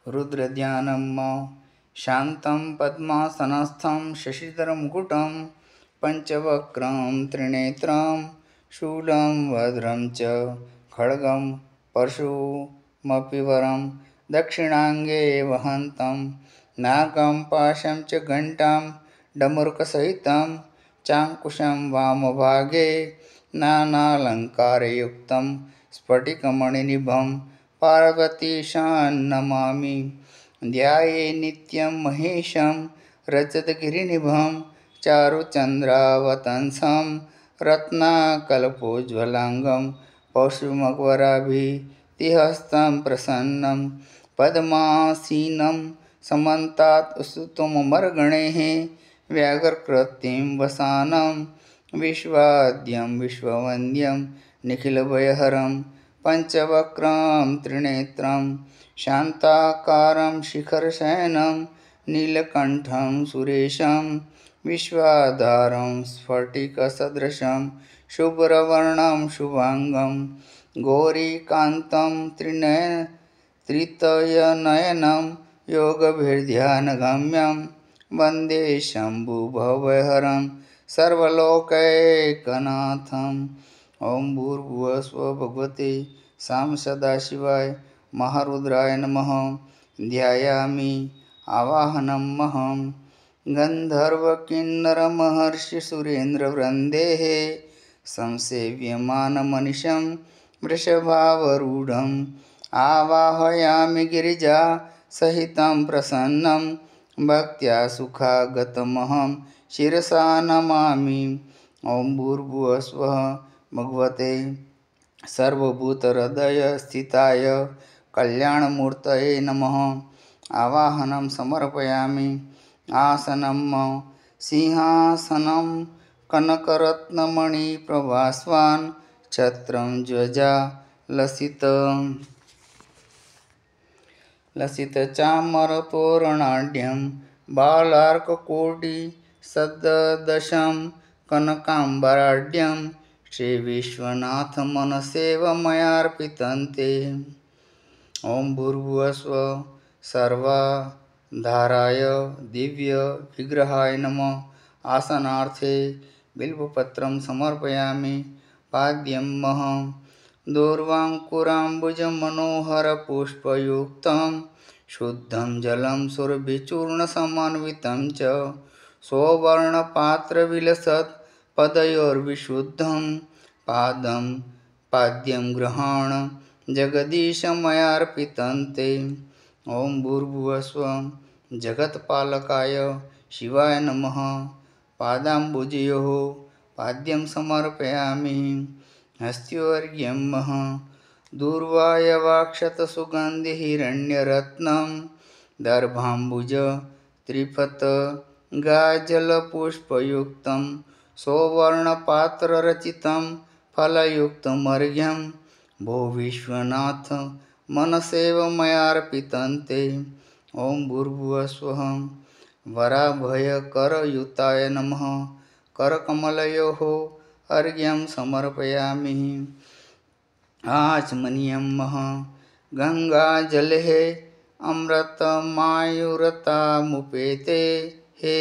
रुद्रध्यानं शान्तं पद्मासनस्थं शशिधरमुकुटं पञ्चवक्त्रं त्रिनेत्रं शूलं वज्रं च खड्गं परशुमपि वरं दक्षिणाङ्गे वहन्तं नागं पाशं च घण्टां डमरुकसहितं चाङ्कुशं वामभागे नानालङ्कारयुक्तं स्फटिकमणिनिभं पार्वतीशां नमामि। ध्याये नित्यं महेशं रजतगिरिनिभं चारुचन्द्रावतंसं रत्नाकल्पोज्ज्वलाङ्गं पशुमकवराभितिहस्तं प्रसन्नं पद्मासीनं समन्तात् स्तुतममरगणैः व्याघ्रकृतिं वसानं विश्वाद्यं विश्ववन्द्यं निखिलभयहरं पञ्चवक्त्रं त्रिनेत्रं शान्ताकारं शिखरशयनं नीलकण्ठं सुरेशं विश्वाधारं स्फटिकसदृशं शुभ्रवर्णं शुभाङ्गं गौरीकान्तं त्रितयनयनं योगभिर्ध्यानगम्यं वन्दे शम्भुभवहरं सर्वलोकैकनाथम्। ओं भूर्भुवः स्वः भगवते साम सदाशिवाय महारुद्राय नमः। ध्यायामि आवाहनमहं गन्धर्वकिन्नरमहर्षिसुरेन्द्रवृन्देः संसेव्यमानमनिशं वृषभावरूढम् आवाहयामि गिरिजासहितं प्रसन्नं भक्त्या सुखागतमहं शिरसा नमामि। ओं भूर्भुवः स्वः भगवते सर्वभूतहृदयस्थिताय कल्याणमूर्तये नमः। आवाहनं समर्पयामि। आसनं सिंहासनं कनकरत्नमणिप्रभास्वान् छत्रं ध्वजा लसितचामरतोरणाढ्यं बालार्ककोटिसदृशं कनकाम्बराढ्यं श्रीविश्वनाथमनसेवमयार्पितं ते। ओं भूर्भुवः स्वः सर्वधाराय दिव्यविग्रहाय नमः। आसनार्थे बिल्वपत्रं समर्पयामि। पाद्यं दूर्वाङ्कुराम्बुजमनोहरपुष्पयुक्तं शुद्धं जलं सुरभिचूर्णसमन्वितं च सौवर्णपात्रविलसत् पदयोर्विशुद्धं पाद्यं गृहाण जगदीशमयार्पितं ते। ओं भूर्भुवः स्वः जगत्पालकाय शिवाय नमः। पादाम्बुजयोः पाद्यं समर्पयामि। हस्त्योर्घ्यं दूर्वायवाक्षतसुगन्धिहिरण्यरत्नं दर्भाम्बुज त्रिफतगाजलपुष्पयुक्तं सौवर्णपात्ररचितं फलयुक्तमर्घ्यं भो विश्वनाथ मनसेवमयार्पितं ते। ओं भूर्भुवः स्वः वराभयकरयुताय नमः। करकमलयोः अर्घ्यं समर्पयामि। आचमनीयं गङ्गाजलेः अमृतमायुरतामुपेते हे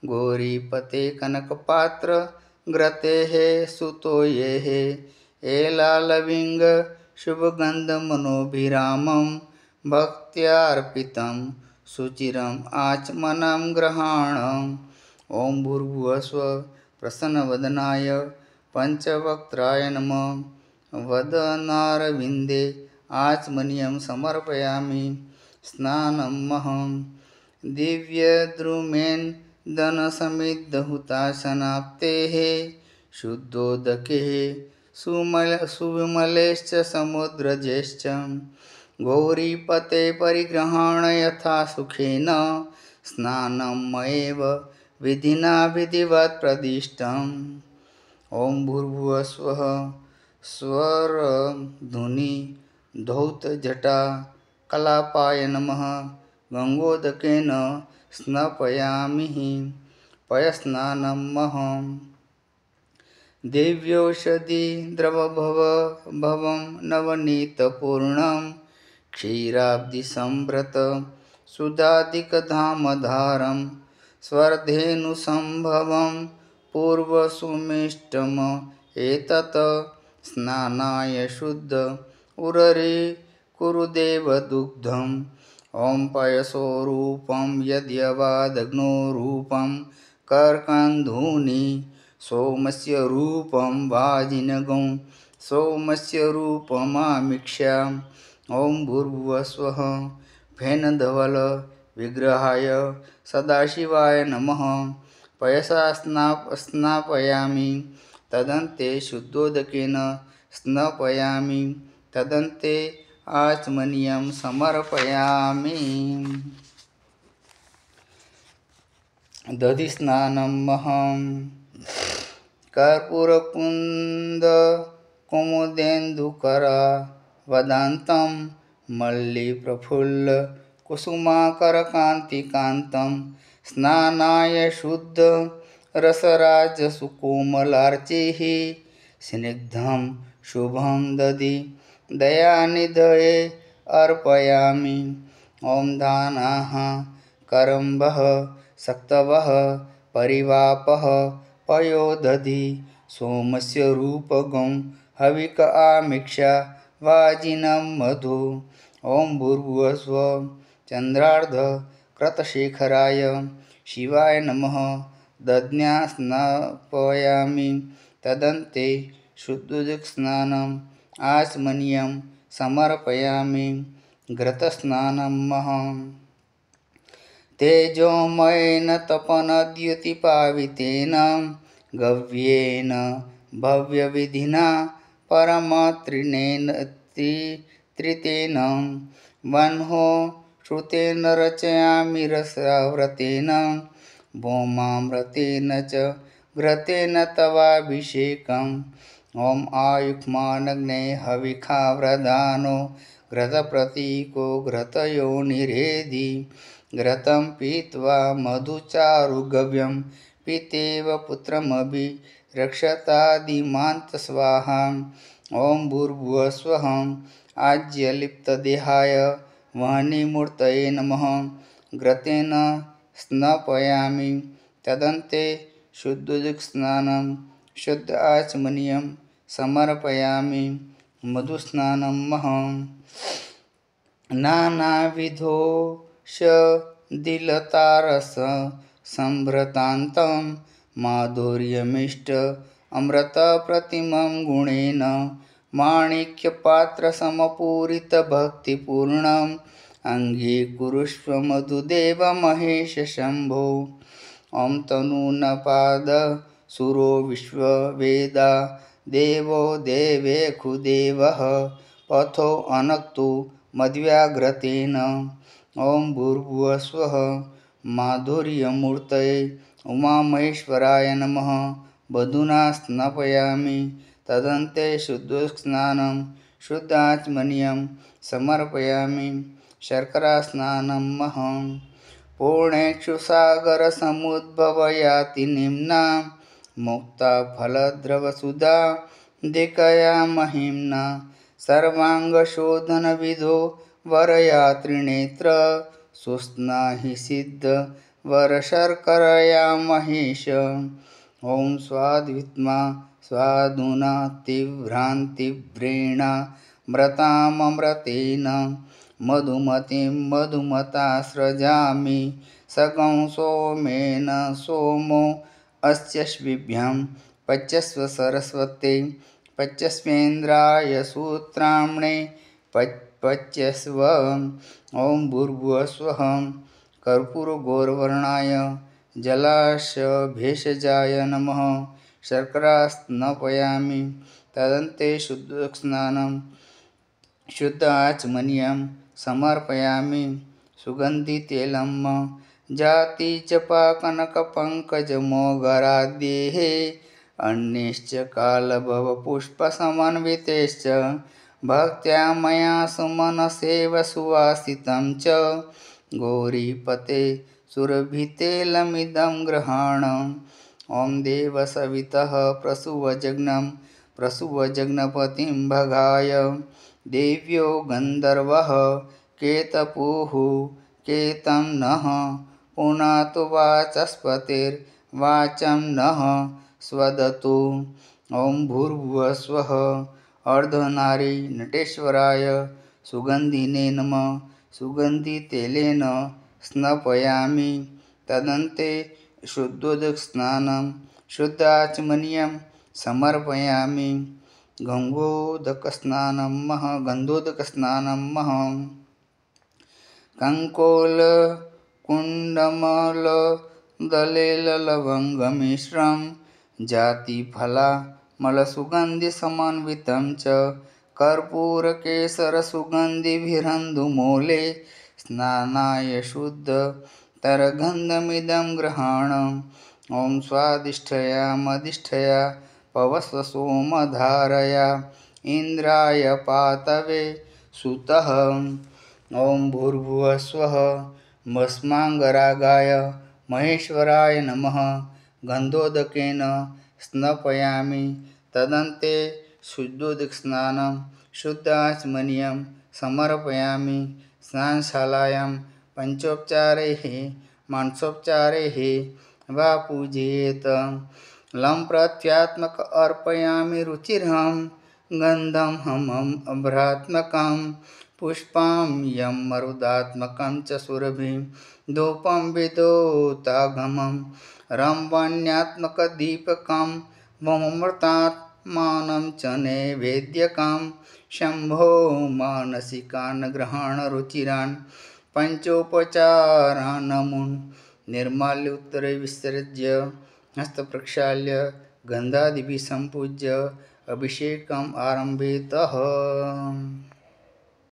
गौरीपते कनकपात्र घृतेः सुतोयेः एलालविङ्ग शुभगन्धमनोभिरामं भक्त्यार्पितं सुचिरम् आचमनं ग्रहाणम्। ओं भूर्भुवः स्वः प्रसन्नवदनाय पञ्चवक्त्राय नमः। वदनारविन्दे आचमनीयं समर्पयामि। स्नानमहं दिव्यद्रुमेण दनसमिद्धहुतासनाप्तेः शुद्धोदकेः सुविमलैश्च समुद्रजैश्च गौरीपते परिग्रहाण यथा सुखेन स्नानमयैव विधिना विधिवत् प्रदिष्टम्। ओं भूर्भुवः स्वः स्वरधुनी धौतजटा कलापाय नमः। गङ्गोदकेन स्नापयामि पयस्नानमहं दिव्यौषधि द्रवभवं नवनीतपूर्णं क्षीराब्धिसंभृत सुधाधिकधामधारं स्वर्धेनुसंभवं पूर्वसुमिष्टम् एतत् स्नानाय शुद्ध उररे कुरुदेव दुग्धम् ॐ पयसोरूपं यद्यवादग्नो रूपं कर्कन्धूनि सोमस्य रूपं वाजिनगं सोमस्य रूपमामीक्ष्याम् ॐ भूर्भुवस्वः फेनधवल विग्रहाय सदाशिवाय नमः। पयसा स्नापयामि तदन्ते शुद्धोदकेन स्नापयामि तदन्ते आचमनीयं समर्पयामि। दधिस्नानमहं कर्पूरकुन्द कुमुदेन्दुकरा वदान्तं मल्लिप्रफुल्ल कुसुमाकरकान्तिकान्तं स्नानाय शुद्ध रसराजसुकोमलार्चैः स्निग्धं शुभं दधि दयानिधये अर्पयामि। ॐ दानाः करम्बः सक्तवः परिवापः पयोदधि सोमस्य रूपगं हविक आमिक्षा वाजिनं मधु। ॐ भूर्भुवस्वः चन्द्रार्धकृतशेखराय शिवाय नमः। दध्ना स्नापयामि तदन्ते शुद्धोदकस्नानम् आचमनीयं समर्पयामि। घृतस्नानमहं तेजोमयेन तपनद्युतिपावितेन गव्येन भव्यविधिना परमत्रितेन वह्नो श्रुतेन रचयामि रसाव्रतेन भौमामृतेन च घृतेन तवाभिषेकम्। ॐ आयुक्ष्मानग्ने हविखाव्रधानो घृतप्रतीको घृतयोनिरेधि घृतं पीत्वा मधुचारुगव्यं पीतेव पुत्रमभिरक्षतादिमान्तस्वाहा। ॐ भूर्भुवस्वः आज्यलिप्तदेहाय वह्निमूर्तये नमः। घृतेन स्नापयामि तदन्ते शुद्धोदकस्नानं शुद्ध आचमनीयं समर्पयामि। मधुस्नानमहं नानाविधोषधिलतारस संभृतान्तं माधुर्यमिष्ट अमृतप्रतिमं गुणेन माणिक्यपात्रसमपूरितभक्तिपूर्णम् अङ्गीकुरुष्व मधुदेव महेश शम्भो। ॐ तनूनपाद सुरो विश्ववेदा देवो देवेखुदेवः पथो अनक्तु मद्व्याघ्रतेन। ॐ भूर्भुवस्वः माधुर्यमूर्तये उमामहेश्वराय नमः। वधूना स्नापयामि तदन्ते शुद्धोदकस्नानं शुद्धाचमनीयं समर्पयामि। शर्करास्नानमहं पूर्णेक्षुसागरसमुद्भवयाति निम्ना मुक्ता फलद्रवसुधा दिकया महिम्ना सर्वाङ्गशोधनविधो वरयात्रिनेत्र सुस्नाहि सिद्ध वरशर्करया महेश। ॐ स्वाद्वित्मा स्वादुना तीव्रान्तीव्रेण मृताममृतेन मधुमतीं मधुमता सृजामि सगं सोमेन सोमो अस्यश्विभ्यं पच्यस्व सरस्वते पच्यस्वेन्द्राय सूत्राम्णे पच्यस्व। ॐ भूर्भुवस्वः कर्पूरगौरवर्णाय जलाशभेषजाय नमः। शर्करा स्नापयामि तदन्ते शुद्धोदकस्नानं शुद्ध आचमनीयं समर्पयामि। सुगन्धितैलं जातिजपाकनकपङ्कजमोगराद्यैः अन्यैश्च कालभवपुष्पसमन्वितैश्च भक्त्या मया सुमनसेव सुवासितं च गौरीपते सुरभितैलमिदं गृहाण। ॐ देवसवितः प्रसूवजघ्नं प्रसूवजघ्नपतिं भगाय देव्यो गन्धर्वः केतपुः केतं नः पुनातु वाचस्पतिर्वाचं नः स्वदतु। ॐ भूर्भुवस्वः अर्धनारी नटेश्वराय सुगन्धिने नमः। सुगन्धितैलेन स्नापयामि तदन्ते शुद्धोदकस्नानं शुद्धाचमनीयं समर्पयामि। गन्धोदकस्नानं कङ्कोलकुण्डमलदलेलवङ्गमिश्रं जातिफलामलसुगन्धिसमन्वितं च कर्पूरकेसरसुगन्धिभिरन्दुमूले स्नानाय शुद्धतरगन्धमिदं गृहाणम्। ॐ स्वाधिष्ठया पवस्व सोमधारया इन्द्राय पातवे सुतः। ॐ भूर्भुवस्वः भस्माङ्गरागाय महेश्वराय नमः। गन्धोदकेन स्नापयामि तदन्ते शुद्धोदकस्नानं शुद्धाचमनीयं समर्पयामि। स्नानशालायां पञ्चोपचारैः मांसोपचारैः वा पूजयेत्। लं प्रत्यात्मक अर्पयामि रुचिरहं गन्धं हमम् अभ्रात्मकं पुष्पं यं मरुदात्मकं च सुरभिं धूपं विदोतागमं रम्भण्यात्मकदीपकं मममृतात्मानं च नैवेद्यकं शम्भो मानसिकान् ग्रहणरुचिरान् पञ्चोपचारान् नमून् निर्माल्य उत्तरे विसृज्य हस्तप्रक्षाल्य गन्धादिभिः सम्पूज्य अभिषेकम् आरम्भेतः।